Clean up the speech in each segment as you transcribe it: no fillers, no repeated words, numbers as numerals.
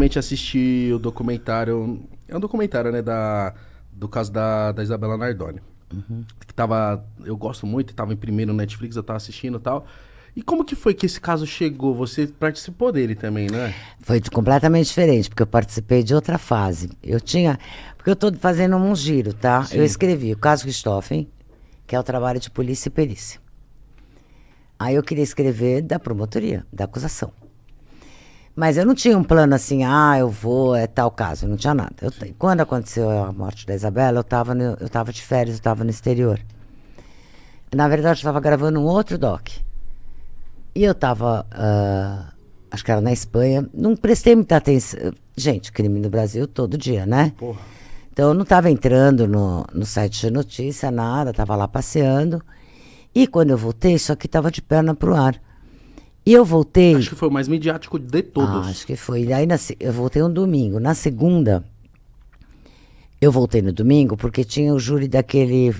recentemente assisti o documentário. É um documentário, né? Do caso da Isabela Nardoni. Que tava. Eu gosto muito, tava em primeiro no Netflix, eu tava assistindo e tal. E como que foi que esse caso chegou? Você participou dele também, né? Foi completamente diferente, porque eu participei de outra fase. Porque eu estou fazendo um giro, tá? Sim. Eu escrevi o caso Richthofen, que é o trabalho de polícia e perícia. Aí eu queria escrever da promotoria, da acusação. Mas eu não tinha um plano assim, eu vou, é tal caso, não tinha nada. Quando aconteceu a morte da Isabela, eu estava de férias, eu estava no exterior. Na verdade, eu estava gravando um outro doc. E eu estava, acho que era na Espanha, não prestei muita atenção. Gente, crime no Brasil todo dia, né? Porra. Então eu não estava entrando no site de notícia, nada, estava lá passeando. E quando eu voltei, isso aqui estava de perna pro ar. E eu voltei... Acho que foi o mais midiático de todos. acho que foi. E aí eu voltei um domingo. Na segunda, eu voltei no domingo porque tinha o júri daquele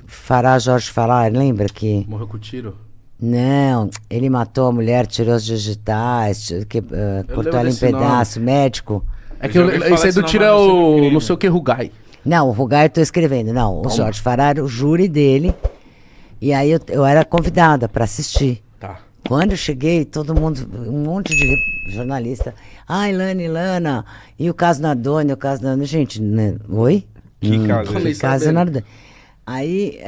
Jorge Farah, lembra que... Morreu com tiro? Não, ele matou a mulher, tirou os digitais, cortou ela em pedaço, médico. É que esse aí do tiro é o não sei o que, Rugai. Não, o Rugai eu tô escrevendo, não. O Jorge Farah era o júri dele. E aí eu era convidada para assistir. Tá. Quando eu cheguei, todo mundo, um monte de jornalista. Ilana, e o caso Nardoni, gente, né? Oi? Que caso? Que caso Nardoni. Aí...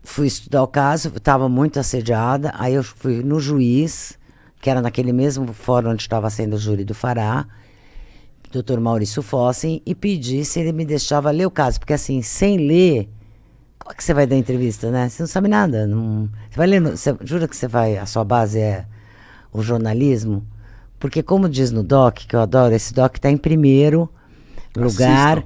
fui estudar o caso, estava muito assediada, aí eu fui no juiz, que era naquele mesmo fórum onde estava sendo o júri do Farah, Dr. Maurício Fossen, e pedi se ele me deixava ler o caso, porque assim, sem ler, como é que você vai dar entrevista, né? Você não sabe nada, você vai ler, jura que a sua base é o jornalismo? Porque como diz no doc, que eu adoro, esse doc está em primeiro lugar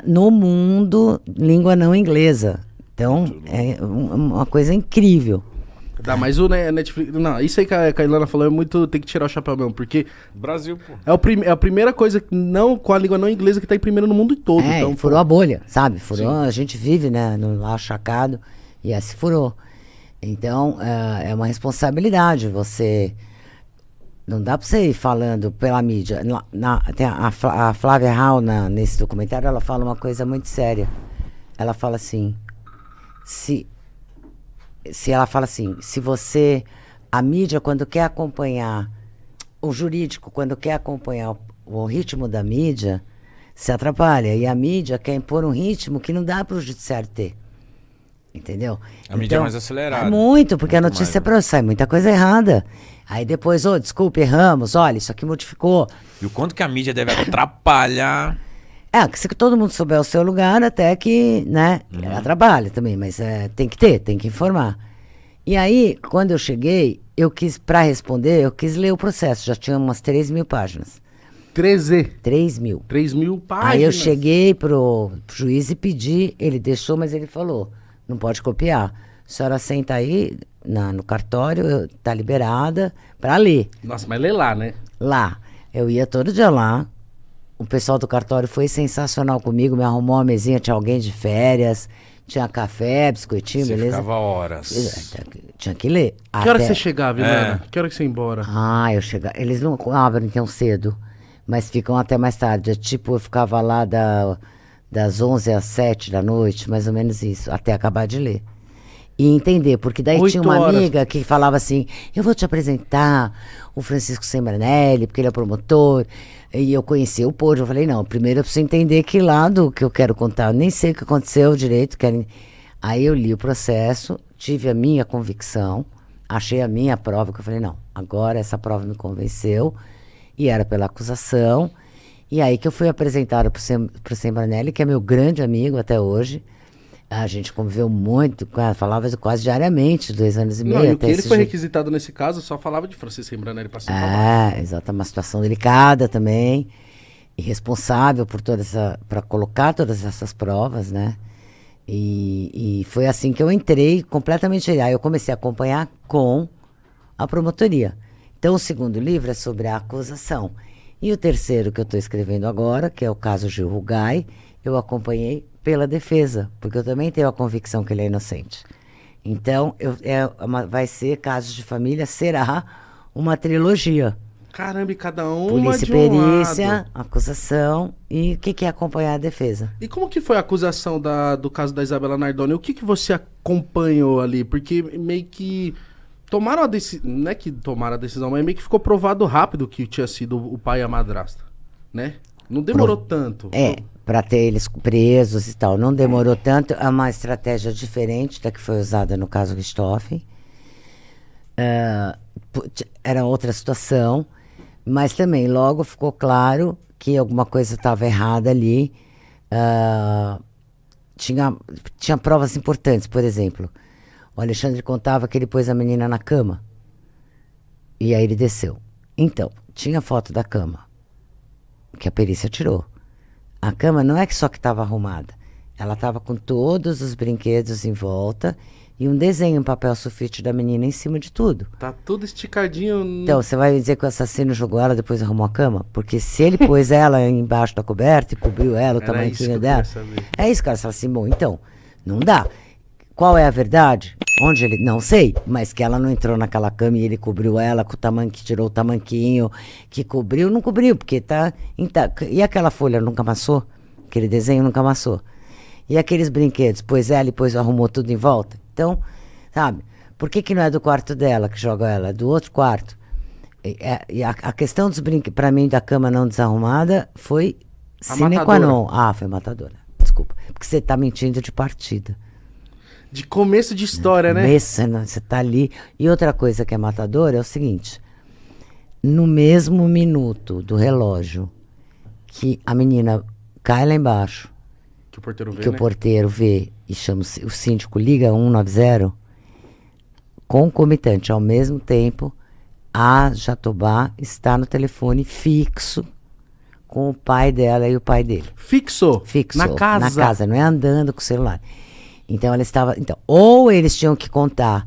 no mundo, língua não inglesa. Então, é uma coisa incrível. Tá, mas o Netflix... Não, isso aí que a Ilana falou é muito... Tem que tirar o chapéu mesmo, porque... Brasil, pô. É a primeira coisa não, com a língua não inglesa que tá em primeiro no mundo todo. Então, furou a bolha, sabe? Furou, a gente vive, né, lá achacado, e se furou. Então, é uma responsabilidade você... Não dá pra você ir falando pela mídia. Tem a Flávia Hall, nesse documentário, ela fala uma coisa muito séria. Ela fala assim... Se ela fala assim, a mídia quando quer acompanhar, o jurídico quando quer acompanhar o ritmo da mídia, se atrapalha. E a mídia quer impor um ritmo que não dá para o judiciário ter. Entendeu? A mídia é mais acelerada. Muito, porque muito a notícia sai muita coisa errada. Aí depois, desculpe, erramos, olha, isso aqui modificou. E o quanto que a mídia deve atrapalhar... Que se todo mundo souber o seu lugar, até que, né, trabalha também, mas tem que informar. E aí, quando eu cheguei, para responder, eu quis ler o processo, já tinha umas 3.000 páginas. 3.000. 3.000 páginas. Aí eu cheguei pro juiz e pedi, ele deixou, mas ele falou, não pode copiar. A senhora senta aí no cartório, tá liberada para ler. Nossa, mas lê lá, né? Lá. Eu ia todo dia lá. O pessoal do cartório foi sensacional comigo, me arrumou uma mesinha, tinha alguém de férias, tinha café, biscoitinho, você beleza? Ficava horas. Tinha que ler. Que hora que você chegava, Ilana? Que hora que você ia embora? Eu chegava. Eles não abrem tão cedo, mas ficam até mais tarde. Eu ficava lá das 11 às 7 da noite, mais ou menos isso, até acabar de ler. E entender, porque daí tinha uma amiga que falava assim, eu vou te apresentar o Francisco Sembranelli, porque ele é promotor, e eu conheci o Pojo. Eu falei, não, primeiro eu preciso entender que lado que eu quero contar, eu nem sei o que aconteceu direito. Aí eu li o processo, tive a minha convicção, achei a minha prova, que eu falei, não, agora essa prova me convenceu, e era pela acusação, e aí que eu fui apresentado pro Sembranelli, que é meu grande amigo até hoje. A gente conviveu muito, falava quase diariamente, 2 anos e meio. E o que ele foi requisitado nesse caso só falava de Francisco Sembranelli para cima. Exato, uma situação delicada também, e responsável para colocar todas essas provas, né? E foi assim que eu entrei completamente. Aí eu comecei a acompanhar com a promotoria. Então o segundo livro é sobre a acusação. E o terceiro que eu estou escrevendo agora, que é o caso Gil Rugai, eu acompanhei pela defesa, porque eu também tenho a convicção que ele é inocente. Então, vai ser Casos de Família, será uma trilogia. Caramba, e cada uma Polícia e de um perícia, lado. acusação e o que, que é acompanhar a defesa. E como que foi a acusação do caso da Isabela Nardoni? O que que você acompanhou ali? Porque meio que tomaram a decisão, não é que tomaram a decisão, mas meio que ficou provado rápido que tinha sido o pai e a madrasta, né? Não demorou tanto. Para ter eles presos e tal. Não demorou tanto. É uma estratégia diferente da que foi usada no caso Richthofen. Era outra situação, mas também logo ficou claro que alguma coisa estava errada ali. Tinha provas importantes, por exemplo. O Alexandre contava que ele pôs a menina na cama. E aí ele desceu. Então, tinha foto da cama, que a perícia tirou. A cama não é que só que estava arrumada. Ela estava com todos os brinquedos em volta e um desenho em papel sulfite da menina em cima de tudo. Tá tudo esticadinho. Então, você vai dizer que o assassino jogou ela e depois arrumou a cama? Porque se ele pôs ela embaixo da coberta e cobriu ela, o Era isso que tamanho eu dela... queria saber. É isso, cara. Você fala assim, bom, então, não dá. Qual é a verdade? Onde ele... Não sei, mas que ela não entrou naquela cama e ele cobriu ela com o tamanho que tirou o tamanquinho, que cobriu, não cobriu, porque tá... E aquela folha nunca amassou? Aquele desenho nunca amassou? E aqueles brinquedos? Pôs ela e depois arrumou tudo em volta? Então, sabe? Por que não é do quarto dela que joga ela? É do outro quarto. E a questão dos brinquedos, pra mim, da cama não desarrumada, foi sine qua non. Ah, foi matadora. Desculpa. Porque você tá mentindo de partida. De começo de história, né? Você tá ali. E outra coisa que é matadora é o seguinte. No mesmo minuto do relógio que a menina cai lá embaixo, Que o porteiro vê, que né? o porteiro vê e chama o síndico, liga 190, concomitante, ao mesmo tempo, a Jatobá está no telefone fixo com o pai dela e o pai dele. Fixou. Fixo. Na casa. Na casa, não é andando com o celular. Então ela estava. Então, ou eles tinham que contar.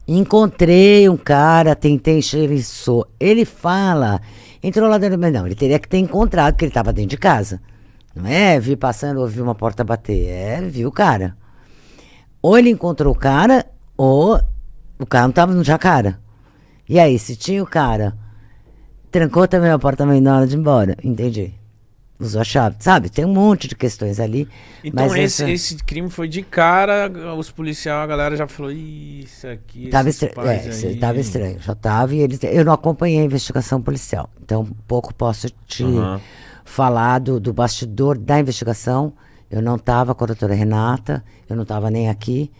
Encontrei um cara, tentei enxeriçou. Ele fala, entrou lá dentro, mas não, ele teria que ter encontrado, porque ele estava dentro de casa. Não é vi passando, ouvi uma porta bater. É, viu o cara. Ou ele encontrou o cara, ou o cara não estava no Jacara. E aí, se tinha o cara, trancou também o apartamento na hora de ir embora. Entendi. Usou a chave. Sabe, tem um monte de questões ali. Então mas esse crime foi de cara, os policiais, a galera já falou, isso aqui, Tava esses pais aí." estava estranho. Já estava e eu não acompanhei a investigação policial. Então, pouco posso te falar do bastidor da investigação. Eu não estava com a doutora Renata, eu não estava nem aqui.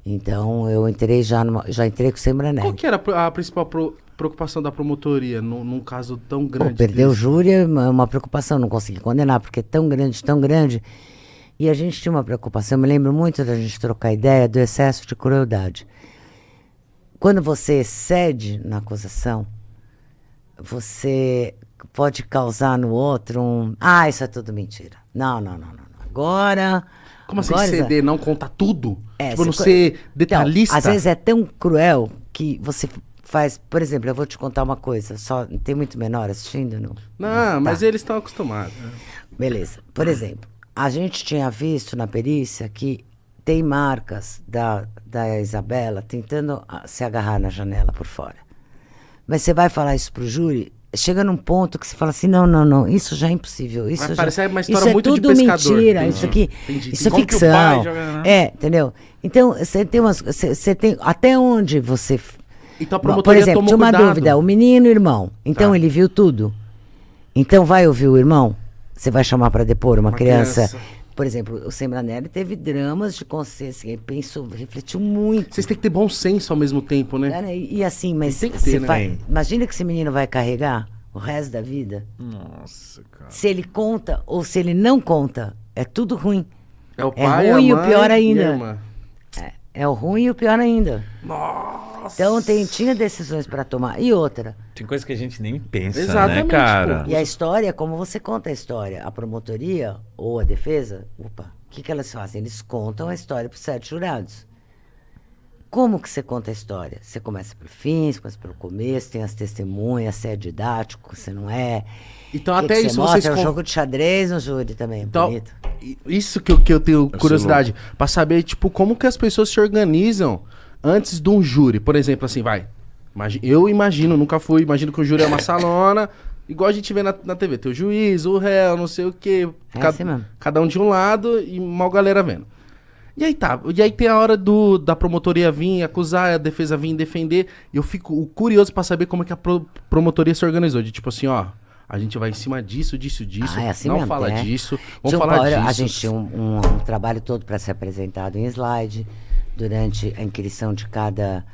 Então, eu entrei já entrei com o Sembranelli. Qual que era a principal preocupação da promotoria num caso tão grande? Perder o desse? júri é uma preocupação, não consegui condenar, porque é tão grande. E a gente tinha uma preocupação, eu me lembro muito da gente trocar ideia do excesso de crueldade. Quando você excede na acusação, você pode causar no outro isso é tudo mentira. Não. Agora... Como assim agora, ceder, não contar tudo? Tipo, não você ser detalhista? Então, às vezes é tão cruel que você faz... Por exemplo, eu vou te contar uma coisa. Tem muito menor assistindo? Não, mas Tá. eles estão acostumados. Beleza. Por exemplo, a gente tinha visto na perícia que tem marcas da Isabela tentando se agarrar na janela por fora. Mas você vai falar isso pro júri, chega num ponto que você fala assim, não, isso já é impossível. Isso Vai já, parecer uma história isso é muito de tudo pescador. mentira, Entendi. isso aqui, Entendi. isso é Como que o ficção. pai joga, né? Entendeu? Então, você tem você tem, até onde você... Então a Por promotoria exemplo, tomou tinha uma cuidado. dúvida, o menino e o irmão, então Tá. ele viu tudo. Então vai ouvir o irmão? Você vai chamar para depor uma criança? Por exemplo, o Sembranelli teve dramas de consciência, ele pensou, refletiu muito. Vocês têm que ter bom senso ao mesmo tempo, né? Cara, e assim, mas Tem que ter, né? imagina que esse menino vai carregar o resto da vida. Nossa, cara. Se ele conta ou se ele não conta, é tudo ruim. É o É pai, ruim e a o mãe pior e a ainda. irmã. É o ruim e o pior ainda. Nossa. Então tinha decisões para tomar. E outra. Tem coisa que a gente nem pensa, Exatamente, né, cara? pô. E a história é como você conta a história. A promotoria ou a defesa, o que elas fazem? Eles contam a história para os 7 jurados. Como que você conta a história? Você começa pelo fim, você começa pelo começo, tem as testemunhas, você é didático, você não é. Então O que até que isso você mostra? vocês... É um jogo de xadrez no júri também, Então, bonito. isso que eu tenho curiosidade. Pra saber, tipo, como que as pessoas se organizam antes de um júri. Por exemplo, assim, Eu imagino, nunca fui, imagino que o júri é uma salona, igual a gente vê na TV. Tem o juiz, o réu, não sei o quê. Assim mesmo. Cada um de um lado e mal galera vendo. E aí tá, e aí tem a hora da promotoria vir acusar, a defesa vir defender. E eu fico curioso pra saber como é que a promotoria se organizou. De tipo assim, ó, a gente vai em cima disso, É assim não mesmo, fala é. disso, Tinha vamos falar disso. A gente tinha um trabalho todo para ser apresentado em slide, durante a inquirição de cada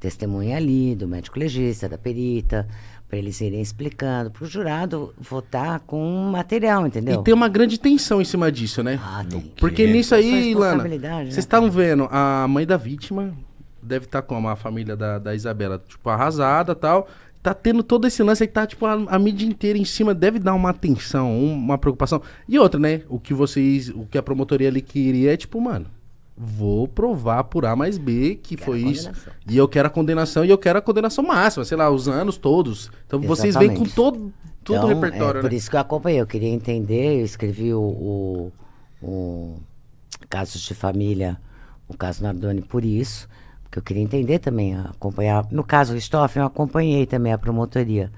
testemunha ali, do médico legista, da perita, para eles irem explicando, para o jurado votar com material, entendeu? E tem uma grande tensão em cima disso, né? Ah, tem. Porque nisso aí, Sua Lana, responsabilidade, né? vocês estavam vendo, a mãe da vítima deve estar como a família da Isabela, tipo, arrasada e tal. Tá tendo todo esse lance aí, tá, tipo, a mídia inteira em cima, deve dar uma atenção, uma preocupação. E outra, né, o que a promotoria ali queria é, tipo, mano, vou provar por A mais B que foi isso. E eu quero a condenação, e eu quero a condenação máxima, sei lá, os anos todos. Então vocês vêm com todo o repertório, por né? isso que eu acompanhei, eu queria entender, eu escrevi o Casos de Família, o caso Nardoni por isso, porque eu queria entender também, acompanhar. No caso Richthofen, eu acompanhei também a promotoria.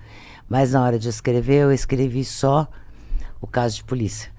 Mas na hora de escrever, eu escrevi só o caso de polícia.